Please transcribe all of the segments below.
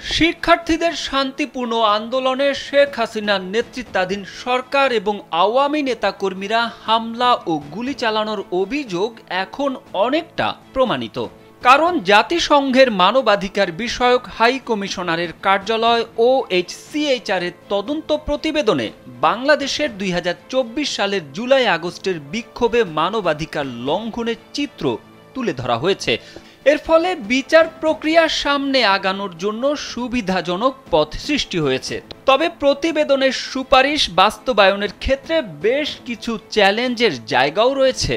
শিক্ষার্থীদের শান্তিপূর্ণ আন্দোলনে শেখ হাসিনার নেতৃত্বাধীন সরকার এবং আওয়ামী নেতাকর্মীরা হামলা ও গুলি চালানোর অভিযোগ এখন অনেকটা প্রমাণিত। কারণ জাতিসংঘের মানবাধিকার বিষয়ক হাই কমিশনারের কার্যালয় OHCHR এর তদন্ত প্রতিবেদনে বাংলাদেশের 2024 সালের জুলাই আগস্টের বিক্ষোভে মানবাধিকার লঙ্ঘনের চিত্র তুলে ধরা হয়েছে। এর ফলে বিচার প্রক্রিয়ার সামনে আগানোর জন্য সুবিধাজনক পথ সৃষ্টি হয়েছে। তবে প্রতিবেদনের সুপারিশ বাস্তবায়নের ক্ষেত্রে বেশ কিছু চ্যালেঞ্জের জায়গাও রয়েছে।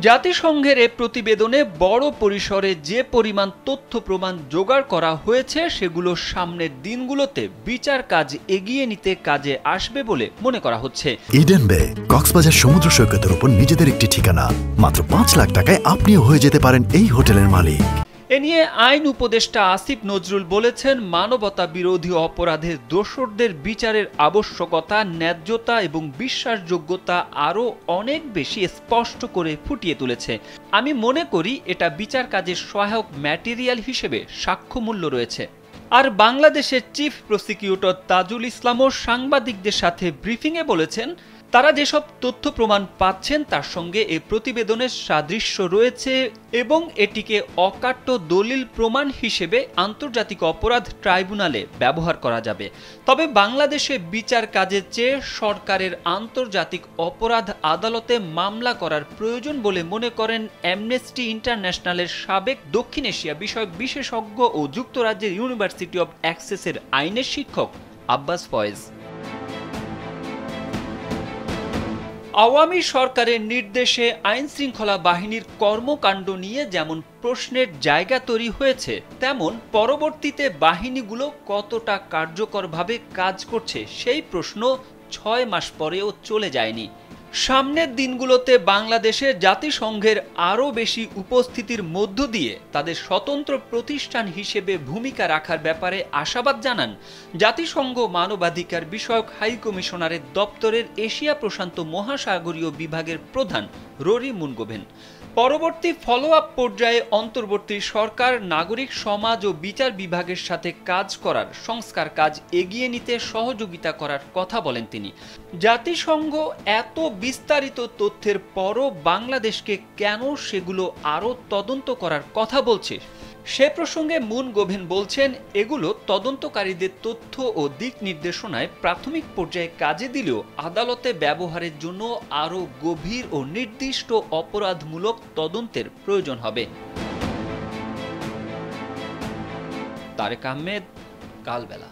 জাতিসংঘের এ প্রতিবেদনে বড় পরিসরে যে পরিমাণ তথ্য প্রমাণ জোগাড় করা হয়েছে সেগুলো সামনের দিনগুলোতে বিচার কাজ এগিয়ে নিতে কাজে আসবে বলে মনে করা হচ্ছে। ইডেন বে কক্সবাজার সমুদ্র সৈকতের উপর নিজেদের একটি ঠিকানা, মাত্র 5 লাখ টাকায় আপনিও হয়ে যেতে পারেন এই হোটেলের মালিক। এ নিয়ে আইন উপদেষ্টা আসিফ নজরুল বলেছেন, মানবতা বিরোধী অপরাধের দোষরদের বিচারের আবশ্যকতা, ন্যায্যতা এবং বিশ্বাসযোগ্যতা আরও অনেক বেশি স্পষ্ট করে ফুটিয়ে তুলেছে। আমি মনে করি এটা বিচার কাজের সহায়ক ম্যাটেরিয়াল হিসেবে সাক্ষ্যমূল্য রয়েছে। আর বাংলাদেশের চিফ প্রসিকিউটর তাজুল ইসলামও সাংবাদিকদের সাথে ব্রিফিংয়ে বলেছেন, তারা যেসব তথ্য প্রমাণ পাচ্ছেন তার সঙ্গে এই প্রতিবেদনের সাদৃশ্য রয়েছে এবং এটিকে অকাট্য দলিল প্রমাণ হিসেবে আন্তর্জাতিক অপরাধ ট্রাইব্যুনালে ব্যবহার করা যাবে। তবে বাংলাদেশে বিচার কাজের চেয়ে সরকারের আন্তর্জাতিক অপরাধ আদালতে মামলা করার প্রয়োজন বলে মনে করেন অ্যামনেস্টি ইন্টারন্যাশনালের সাবেক দক্ষিণ এশিয়া বিষয়ক বিশেষজ্ঞ ও যুক্তরাজ্যের ইউনিভার্সিটি অব অ্যাক্সেসের আইনের শিক্ষক আব্বাস ফয়েজ। আওয়ামী সরকারের নির্দেশে আইন শৃঙ্খলা বাহিনীর কর্মকাণ্ড নিয়ে যেমন প্রশ্নের জায়গা তৈরি হয়েছে, তেমন পরবর্তীতে বাহিনীগুলো কতটা কার্যকরভাবে কাজ করছে সেই প্রশ্ন 6 মাস পরেও চলে যায়নি। সামনের দিনগুলোতে বাংলাদেশে জাতিসংঘের আরও বেশি উপস্থিতির মধ্য দিয়ে তাদের স্বতন্ত্র প্রতিষ্ঠান হিসেবে ভূমিকা রাখার ব্যাপারে আশাবাদ জানান জাতিসংঘ মানবাধিকার বিষয়ক হাই কমিশনারের দপ্তরের এশিয়া প্রশান্ত মহাসাগরীয় বিভাগের প্রধান রোরি মুনগোভেন। পরবর্তী ফলো আপ পর্যায়ে অন্তর্বর্তী সরকার নাগরিক সমাজ ও বিচার বিভাগের সাথে কাজ করার সংস্কার কাজ এগিয়ে নিতে সহযোগিতা করার কথা বলেন তিনি। জাতিসংঘ এত বিস্তারিত তথ্যের পরও বাংলাদেশকে কেন সেগুলো আরও তদন্ত করার কথা বলছে সে প্রসঙ্গে মুনগোভেন বলছেন, এগুলো তদন্তকারীদের তথ্য ও দিক নির্দেশনায় প্রাথমিক পর্যায়ে কাজে দিলেও আদালতে ব্যবহারের জন্য আরও গভীর ও নির্দিষ্ট অপরাধমূলক তদন্তের প্রয়োজন হবে। তারেক আহমেদ, কালবেলা।